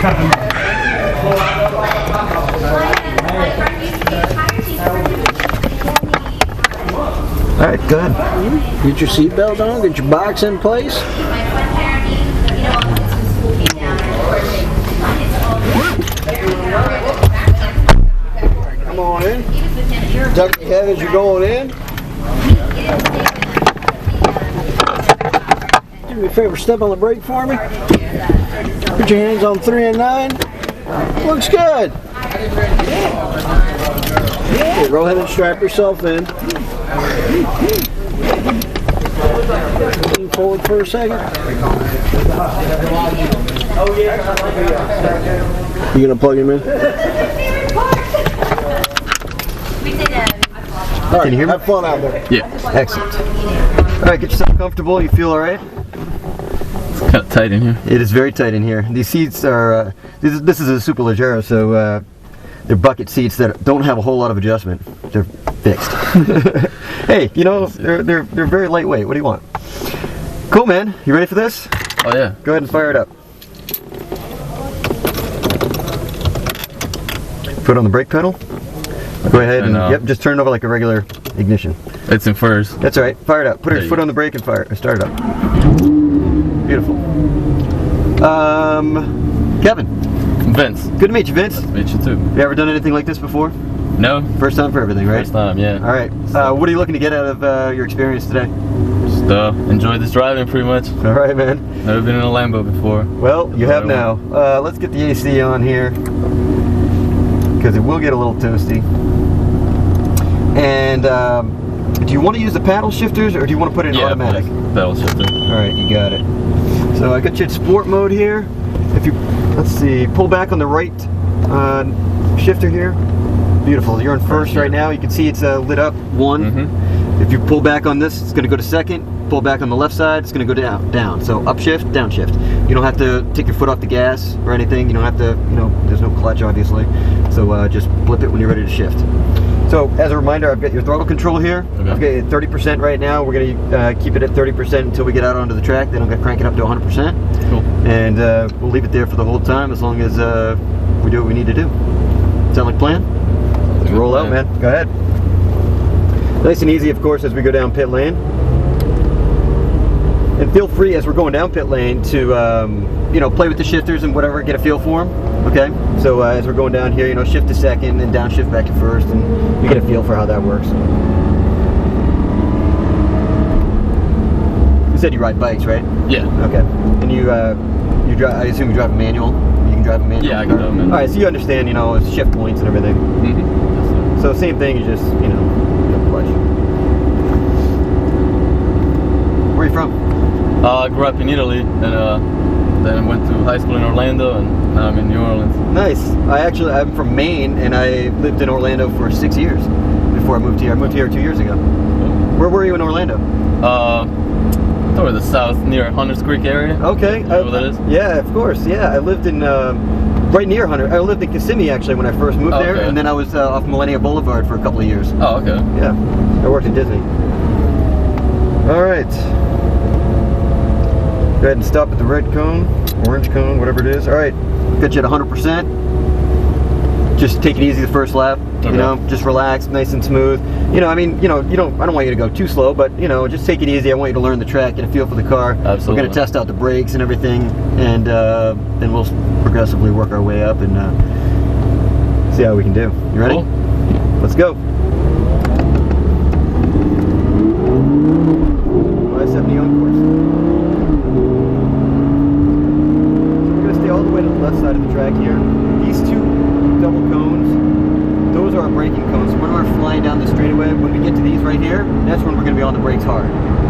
All right, good. Get your seatbelt on, get your box in place. Come on in. Duck your head as you're going in. Do me a favor, step on the brake for me. Put your hands on 3 and 9. Looks good. Okay, go ahead and strap yourself in. Lean forward for a second. You gonna plug him in? All right, can you hear me? Have fun out there. Yeah. Excellent. All right, get yourself comfortable. You feel all right? It's kind of tight in here. It is very tight in here. These seats are, this is a Superleggera, so they're bucket seats that don't have a whole lot of adjustment. They're fixed. Hey, you know, they're very lightweight. What do you want? Cool, man. You ready for this? Oh yeah. Go ahead and fire it up. Foot on the brake pedal. Go ahead and yep, just turn it over like a regular ignition. It's in first. That's all right. Fire it up. Put your foot on the brake and fire it. Start it up. Beautiful. Kevin. Vince. Good to meet you, Vince. Nice to meet you too. You ever done anything like this before? No. First time for everything, right? First time, yeah. All right. What are you looking to get out of your experience today? Just enjoy this driving pretty much. All right, man. Never been in a Lambo before. Well, you have now. Let's get the AC on here because it will get a little toasty. And do you want to use the paddle shifters or do you want to put it in automatic? Paddle shifter. All right, you got it. So I got you in sport mode here. If you, let's see, pull back on the right shifter here. Beautiful. You're in first right now. You can see it's lit up 1. If you pull back on this, it's going to go to second. Pull back on the left side, it's going to go down. So upshift, downshift. You don't have to take your foot off the gas or anything. You don't have to, you know, there's no clutch obviously. So just flip it when you're ready to shift. So as a reminder, I've got your throttle control here. Okay. I've got it at 30% right now. We're going to keep it at 30% until we get out onto the track. Then I'm going to crank it up to 100%. Cool. And we'll leave it there for the whole time as long as we do what we need to do. Sound like a plan? Let's roll out, man. Go ahead. Nice and easy, of course, as we go down pit lane. And feel free as we're going down pit lane to, you know, play with the shifters and whatever, get a feel for them. Okay. So as we're going down here, you know, shift to second and downshift back to first, and you get a feel for how that works. You said you ride bikes, right? Yeah. Okay. And you drive. I assume you drive a manual. You can drive a manual. Yeah, I can drive a manual. All right. So you understand, you know, shift points and everything. So same thing. You just, you know, clutch. Where are you from? I grew up in Italy, and then I went to high school in Orlando, and now I'm in New Orleans. Nice. I'm from Maine, and I lived in Orlando for 6 years before I moved here. I moved here 2 years ago. Where were you in Orlando? Toward the south, near Hunters Creek area. Okay. You know where that is? Yeah, of course. Yeah, I lived in right near Hunter. I lived in Kissimmee actually when I first moved there, and then I was off Millennia Boulevard for a couple of years. Oh, okay. Yeah, I worked at Disney. All right. Go ahead and stop at the red cone, orange cone, whatever it is. All right, get you at 100%. Just take it easy the first lap. You know, just relax, nice and smooth. You know, I mean, you know, I don't want you to go too slow, but you know, just take it easy. I want you to learn the track, get a feel for the car. Absolutely. We're going to test out the brakes and everything, and we'll progressively work our way up and see how we can do. You ready? Cool. Let's go. 570 on course. All the way to the left side of the track here. These two double cones, those are our braking cones. So when we're flying down the straightaway, when we get to these right here, that's when we're going to be on the brakes hard.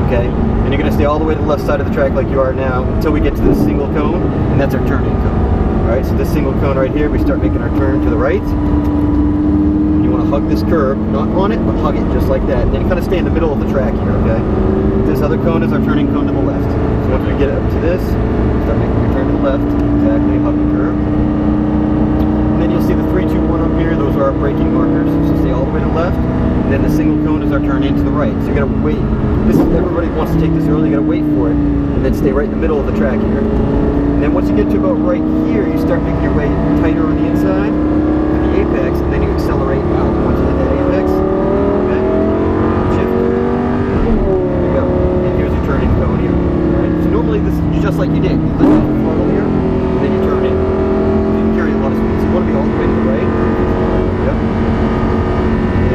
Okay? And you're going to stay all the way to the left side of the track like you are now until we get to this single cone, and that's our turning cone. Alright, so this single cone right here, we start making our turn to the right. And you want to hug this curb, not on it, but hug it just like that. And then kind of stay in the middle of the track here, okay? This other cone is our turning cone to the left. So once we get up to this, start making your turn to the left, exactly, hug the curve. And then you'll see the 3, 2, 1 up here, those are our braking markers, so stay all the way to the left. And then the single cone is our turn into the right. So you gotta wait. Everybody wants to take this early, you gotta wait for it, and then stay right in the middle of the track here. And then once you get to about right here, you start making your way tighter on the inside to the apex, and then you accelerate out once you hit that apex. Okay? Shift. There you go. And here's your turning cone here. Alright? So normally this is just like you did. You lift off the throttle here, and then you turn in. So you carry a lot of speed. So you want to be all the way to the right. Yep.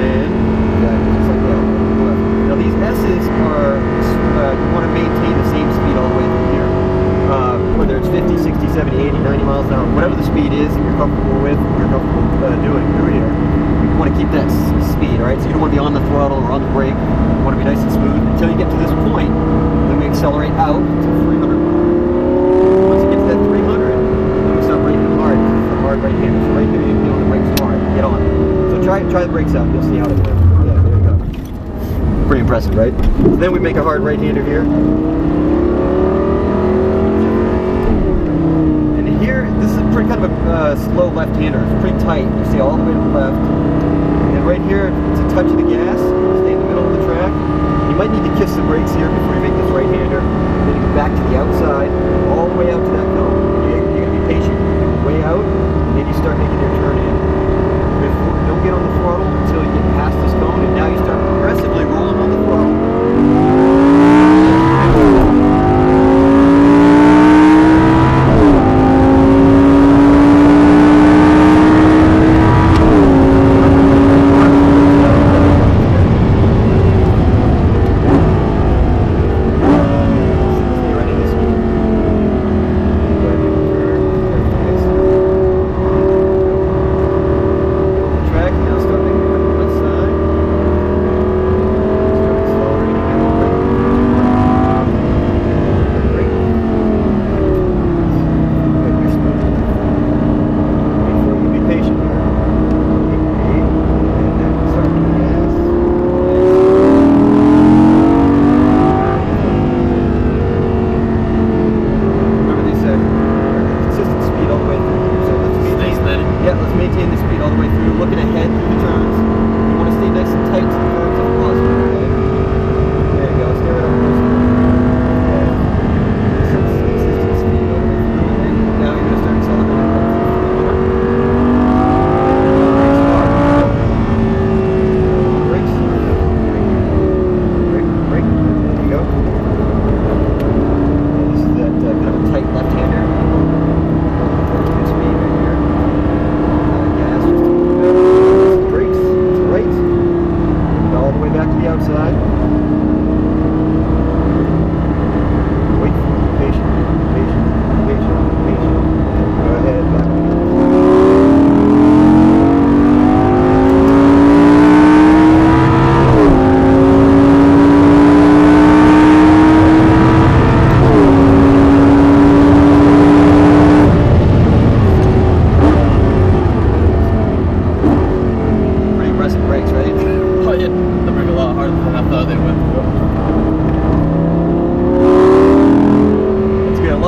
And just like that. Left. Now these S's are, you want to maintain the same speed all the way through here. Whether it's 50, 60, 70, 80, 90 miles an hour, whatever the speed is that you're comfortable with, you're comfortable doing through here, you want to keep that speed, alright? So you don't want to be on the throttle or on the brake. You want to be nice and smooth until you get to this point. Then we accelerate out to 300 miles. Once you get to that 300, then we start braking hard. The hard right hand. So right here, you feel the brakes hard. Get on. So try the brakes out. You'll see how they work. Yeah, there you go. Pretty impressive, right? So then we make a hard right-hander here. This is pretty kind of a slow left-hander. It's pretty tight. You see all the way to the left. And right here, it's a touch of the gas. Stay in the middle of the track. You might need to kiss the brakes here before you make this right-hander. Then you go back to the outside, all the way out to that cone. You're going to be patient. You go way out, and then you start making your turn in. Don't get on the throttle until you get past this cone, and now you start progressively rolling on the throttle.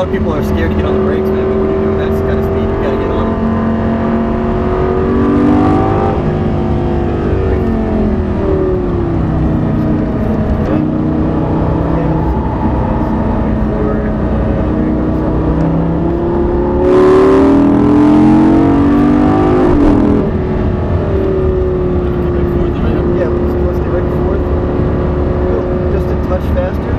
People are scared to get on the brakes, man, but when you're doing that kind of speed, you gotta get on them. Yeah, let's stay right forward. Go just a touch faster.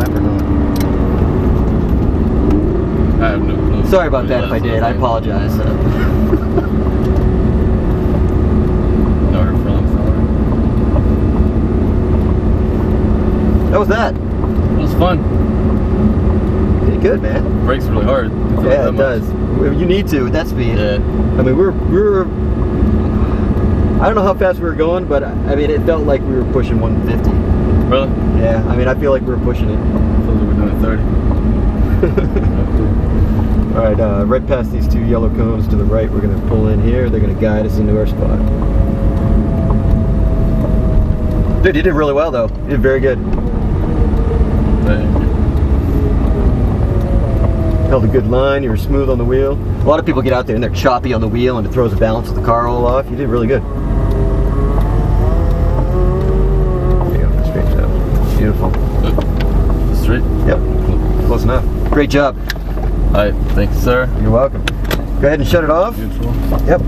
lap or not? I have no clue. Sorry about that if I did. I apologize. No hurt feelings. How was that? It was fun. Did good, man. Brakes really hard. Yeah, it does. You need to at that speed. Yeah. I mean, we were. I don't know how fast we were going, but I mean, it felt like we were pushing 150. Really? Yeah. I mean, I feel like we were pushing it. Feels like we're doing 30. All right, right past these two yellow cones to the right, we're going to pull in here. They're going to guide us into our spot. Dude, you did really well, though. You did very good. Thank you. Held a good line. You were smooth on the wheel. A lot of people get out there and they're choppy on the wheel and it throws the balance of the car all off. You did really good. There you go. Straight up. Beautiful. Straight? Yep. Close enough. Great job. Alright, thank you, sir. You're welcome. Go ahead and shut it off. Beautiful. Yep.